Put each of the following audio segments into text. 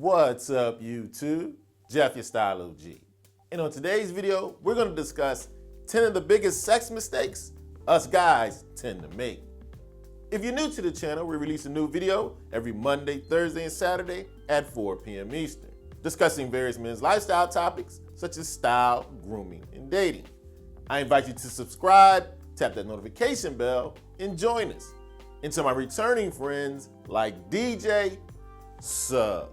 What's up, YouTube? Jeff, your Style O.G. And on today's video, we're going to discuss 10 of the biggest sex mistakes us guys tend to make. If you're new to the channel, we release a new video every Monday, Thursday, and Saturday at 4 p.m. Eastern, discussing various men's lifestyle topics such as style, grooming, and dating. I invite you to subscribe, tap that notification bell, and join us. And to my returning friends like DJ, salute.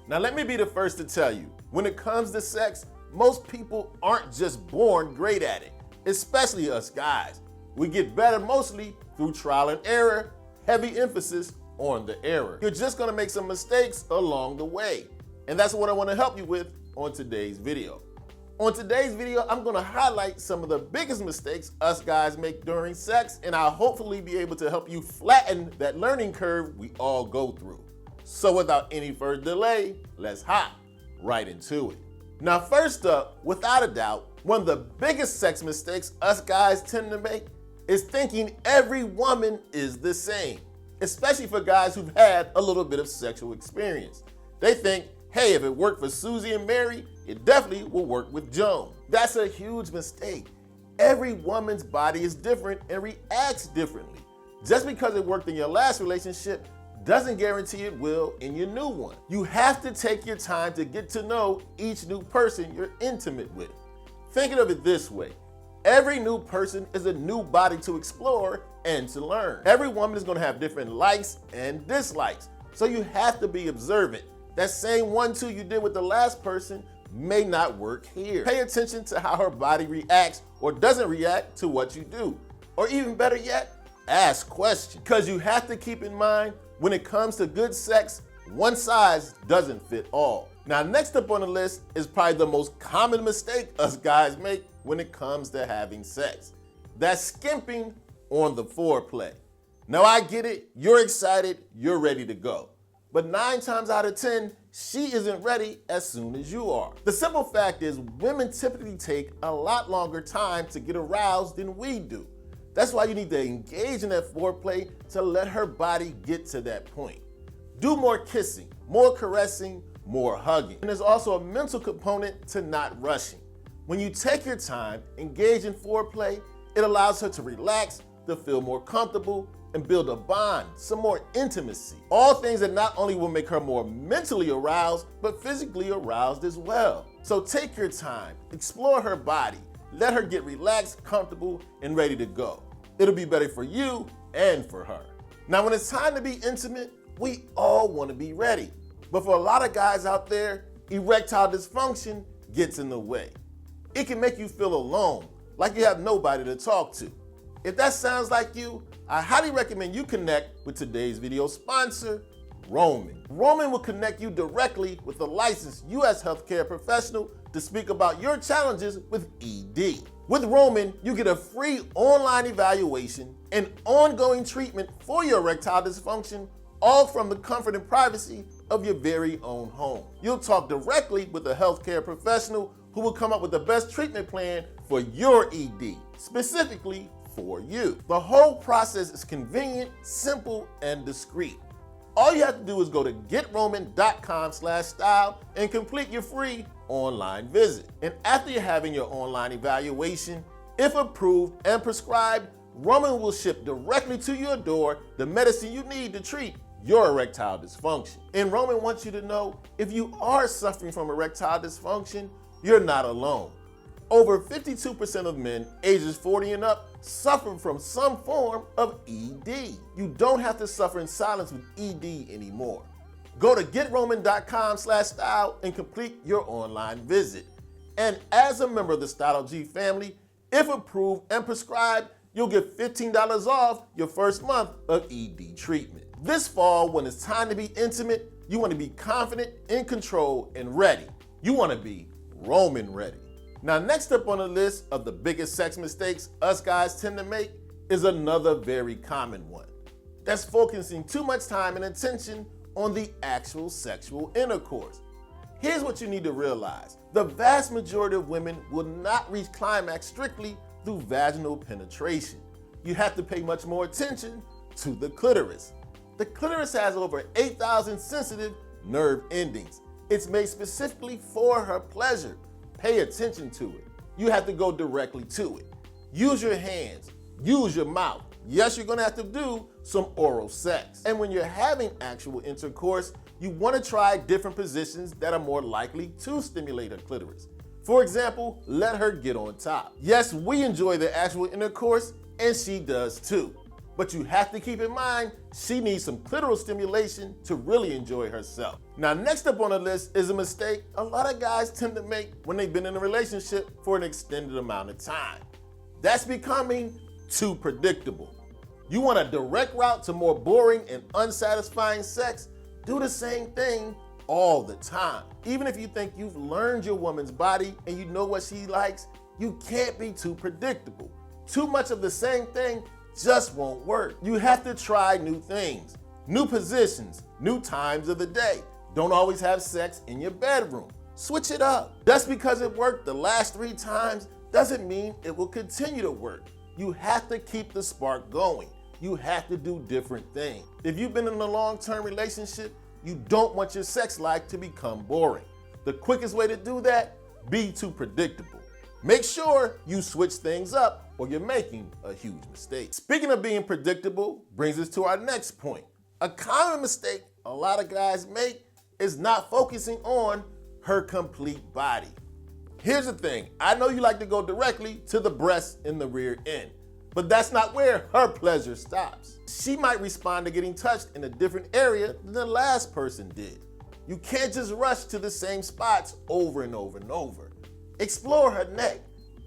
Now let me be the first to tell you, when it comes to sex, most people aren't just born great at it, especially us guys. We get better mostly through trial and error, heavy emphasis on the error. You're just gonna make some mistakes along the way. And that's what I wanna help you with on today's video. On today's video, I'm gonna highlight some of the biggest mistakes us guys make during sex, and I'll hopefully be able to help you flatten that learning curve we all go through. So without any further delay, let's hop right into it. Now first up, without a doubt, one of the biggest sex mistakes us guys tend to make is thinking every woman is the same, especially for guys who've had a little bit of sexual experience. They think, hey, if it worked for Susie and Mary, it definitely will work with Joan. That's a huge mistake. Every woman's body is different and reacts differently. Just because it worked in your last relationship doesn't guarantee it will in your new one. You have to take your time to get to know each new person you're intimate with. Thinking of it this way, every new person is a new body to explore and to learn. Every woman is gonna have different likes and dislikes, so you have to be observant. That same 1-2 you did with the last person may not work here. Pay attention to how her body reacts or doesn't react to what you do. Or even better yet, ask questions. Because you have to keep in mind, when it comes to good sex, one size doesn't fit all. Now, next up on the list is probably the most common mistake us guys make when it comes to having sex. That's skimping on the foreplay. Now, I get it, you're excited, you're ready to go. But 9 times out of 10, she isn't ready as soon as you are. The simple fact is, women typically take a lot longer time to get aroused than we do. That's why you need to engage in that foreplay to let her body get to that point. Do more kissing, more caressing, more hugging. And there's also a mental component to not rushing. When you take your time, engage in foreplay, it allows her to relax, to feel more comfortable, and build a bond, some more intimacy. All things that not only will make her more mentally aroused, but physically aroused as well. So take your time, explore her body, let her get relaxed, comfortable, and ready to go. It'll be better for you and for her. Now, when it's time to be intimate, we all want to be ready. But for a lot of guys out there, erectile dysfunction gets in the way. It can make you feel alone, like you have nobody to talk to. If that sounds like you, I highly recommend you connect with today's video sponsor, Grooming. Grooming will connect you directly with a licensed U.S. healthcare professional to speak about your challenges with ED. With Grooming, you get a free online evaluation and ongoing treatment for your erectile dysfunction, all from the comfort and privacy of your very own home. You'll talk directly with a healthcare professional who will come up with the best treatment plan for your ED, specifically for you. The whole process is convenient, simple, and discreet. All you have to do is go to GetRoman.com/style and complete your free online visit. And after you're having your online evaluation, if approved and prescribed, Grooming will ship directly to your door the medicine you need to treat your erectile dysfunction. And Grooming wants you to know, if you are suffering from erectile dysfunction, you're not alone. Over 52% of men ages 40 and up suffer from some form of ED. You don't have to suffer in silence with ED anymore. Go to GetRoman.com/style and complete your online visit. And as a member of the Style O.G family, if approved and prescribed, you'll get $15 off your first month of ED treatment. This fall, when it's time to be intimate, you want to be confident, in control, and ready. You want to be Roman ready. Now, next up on the list of the biggest sex mistakes us guys tend to make is another very common one. That's focusing too much time and attention on the actual sexual intercourse. Here's what you need to realize. The vast majority of women will not reach climax strictly through vaginal penetration. You have to pay much more attention to the clitoris. The clitoris has over 8,000 sensitive nerve endings. It's made specifically for her pleasure. Pay attention to it. You have to go directly to it. Use your hands, use your mouth. Yes, you're gonna have to do some oral sex. And when you're having actual intercourse, you wanna try different positions that are more likely to stimulate her clitoris. For example, let her get on top. Yes, we enjoy the actual intercourse, and she does too. But you have to keep in mind, she needs some clitoral stimulation to really enjoy herself. Now, next up on the list is a mistake a lot of guys tend to make when they've been in a relationship for an extended amount of time. That's becoming too predictable. You want a direct route to more boring and unsatisfying sex? Do the same thing all the time. Even if you think you've learned your woman's body and you know what she likes, you can't be too predictable. Too much of the same thing just won't work. You have to try new things, new positions, new times of the day. Don't always have sex in your bedroom. Switch it up. Just because it worked the last 3 times doesn't mean it will continue to work. You have to keep the spark going. You have to do different things. If you've been in a long-term relationship, you don't want your sex life to become boring. The quickest way to do that, be too predictable. Make sure you switch things up or you're making a huge mistake. Speaking of being predictable brings us to our next point. A common mistake a lot of guys make is not focusing on her complete body. Here's the thing, I know you like to go directly to the breasts in the rear end, but that's not where her pleasure stops. She might respond to getting touched in a different area than the last person did. You can't just rush to the same spots over and over and over. Explore her neck,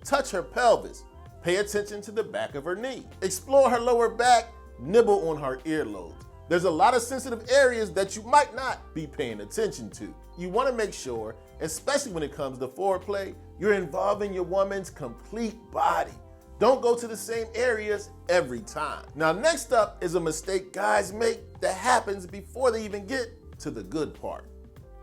touch her pelvis, pay attention to the back of her knee. Explore her lower back, nibble on her earlobes. There's a lot of sensitive areas that you might not be paying attention to. You want to make sure, especially when it comes to foreplay, you're involving your woman's complete body. Don't go to the same areas every time. Now, next up is a mistake guys make that happens before they even get to the good part.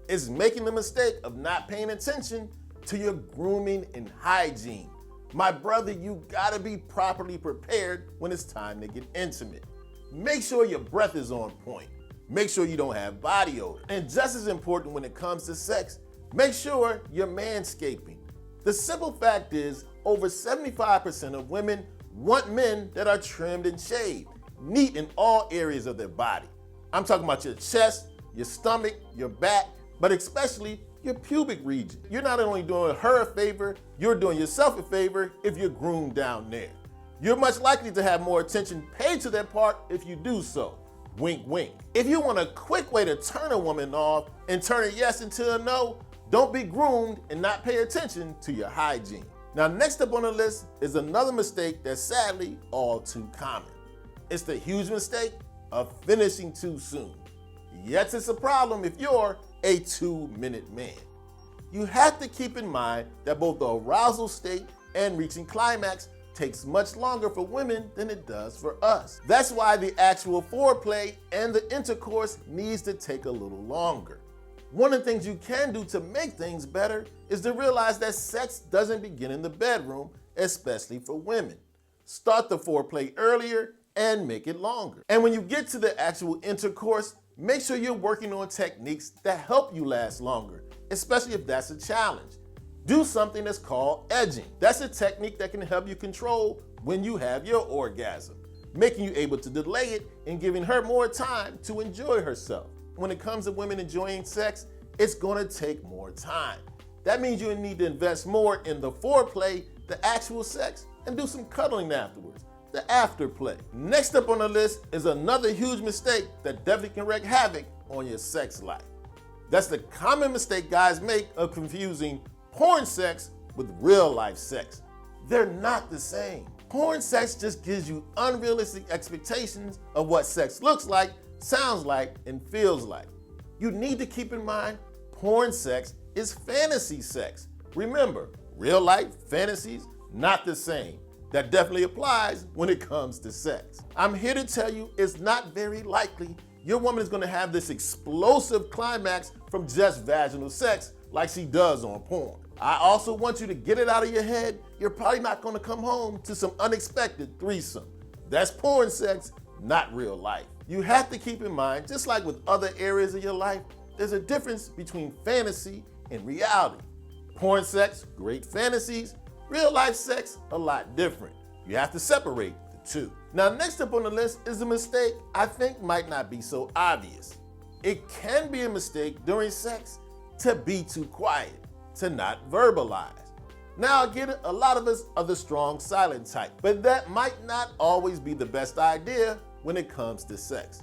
It's making the mistake of not paying attention to your grooming and hygiene. My brother, you gotta be properly prepared when it's time to get intimate. Make sure your breath is on point. Make sure you don't have body odor. And just as important when it comes to sex, make sure you're manscaping. The simple fact is, over 75% of women want men that are trimmed and shaved, neat in all areas of their body. I'm talking about your chest, your stomach, your back, but especially your pubic region. You're not only doing her a favor, you're doing yourself a favor if you're groomed down there. You're much likely to have more attention paid to that part if you do so. Wink, wink. If you want a quick way to turn a woman off and turn a yes into a no, don't be groomed and not pay attention to your hygiene. Now, next up on the list is another mistake that's sadly all too common. It's the huge mistake of finishing too soon. Yes, it's a problem if you're a 2-minute man. You have to keep in mind that both the arousal state and reaching climax takes much longer for women than it does for us. That's why the actual foreplay and the intercourse needs to take a little longer. One of the things you can do to make things better is to realize that sex doesn't begin in the bedroom, especially for women. Start the foreplay earlier and make it longer. And when you get to the actual intercourse, make sure you're working on techniques that help you last longer, especially if that's a challenge. Do something that's called edging. That's a technique that can help you control when you have your orgasm, making you able to delay it and giving her more time to enjoy herself. When it comes to women enjoying sex, it's gonna take more time. That means you need to invest more in the foreplay, the actual sex, and do some cuddling afterwards, the afterplay. Next up on the list is another huge mistake that definitely can wreak havoc on your sex life. That's the common mistake guys make of confusing porn sex with real life sex. They're not the same. Porn sex just gives you unrealistic expectations of what sex looks like, sounds like, and feels like. You need to keep in mind, porn sex is fantasy sex. Remember, real life fantasies, not the same. That definitely applies when it comes to sex. I'm here to tell you it's not very likely your woman is gonna have this explosive climax from just vaginal sex like she does on porn. I also want you to get it out of your head, you're probably not gonna come home to some unexpected threesome. That's porn sex, not real life. You have to keep in mind, just like with other areas of your life, there's a difference between fantasy and reality. Porn sex, great fantasies. Real life sex, a lot different. You have to separate the two. Now, next up on the list is a mistake I think might not be so obvious. It can be a mistake during sex to be too quiet, to not verbalize. Now, I get it, a lot of us are the strong silent type, but that might not always be the best idea when it comes to sex.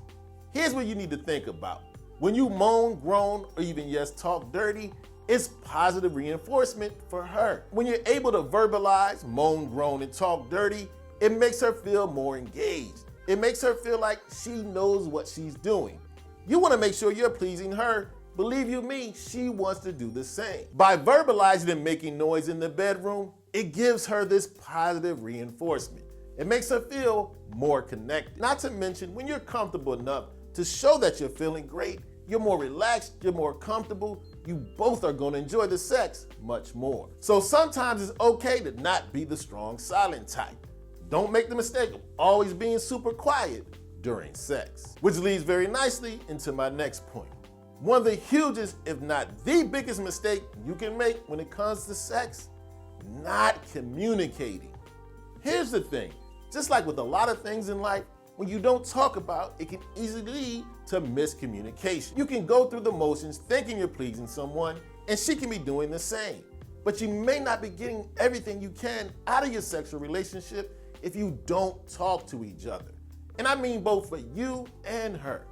Here's what you need to think about. When you moan, groan, or even talk dirty, it's positive reinforcement for her. When you're able to verbalize, moan, groan, and talk dirty, it makes her feel more engaged. It makes her feel like she knows what she's doing. You want to make sure you're pleasing her. Believe you me, she wants to do the same. By verbalizing and making noise in the bedroom, it gives her this positive reinforcement. It makes her feel more connected. Not to mention, when you're comfortable enough to show that you're feeling great, you're more relaxed, you're more comfortable, you both are going to enjoy the sex much more. So sometimes it's okay to not be the strong silent type. Don't make the mistake of always being super quiet during sex. Which leads very nicely into my next point. One of the hugest, if not the biggest mistake you can make when it comes to sex, not communicating. Here's the thing, just like with a lot of things in life, when you don't talk about, it can easily lead to miscommunication. You can go through the motions thinking you're pleasing someone, and she can be doing the same. But you may not be getting everything you can out of your sexual relationship if you don't talk to each other. And I mean both for you and her.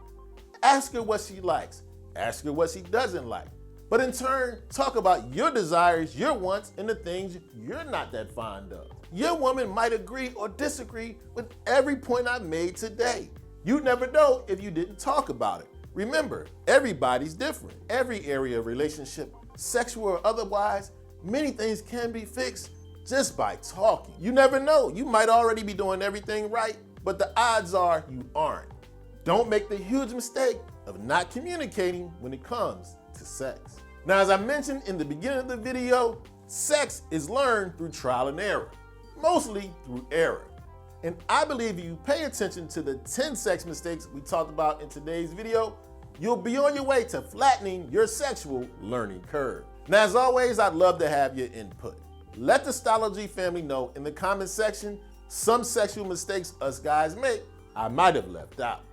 Ask her what she likes. Ask her what she doesn't like. But in turn, talk about your desires, your wants, and the things you're not that fond of. Your woman might agree or disagree with every point I made today. You'd never know if you didn't talk about it. Remember, everybody's different. Every area of relationship, sexual or otherwise, many things can be fixed just by talking. You never know. You might already be doing everything right, but the odds are you aren't. Don't make the huge mistake of not communicating when it comes to sex. Now, as I mentioned in the beginning of the video, sex is learned through trial and error, mostly through error. And I believe if you pay attention to the 10 sex mistakes we talked about in today's video, you'll be on your way to flattening your sexual learning curve. Now, as always, I'd love to have your input. Let the Style O.G family know in the comment section some sexual mistakes us guys make I might have left out.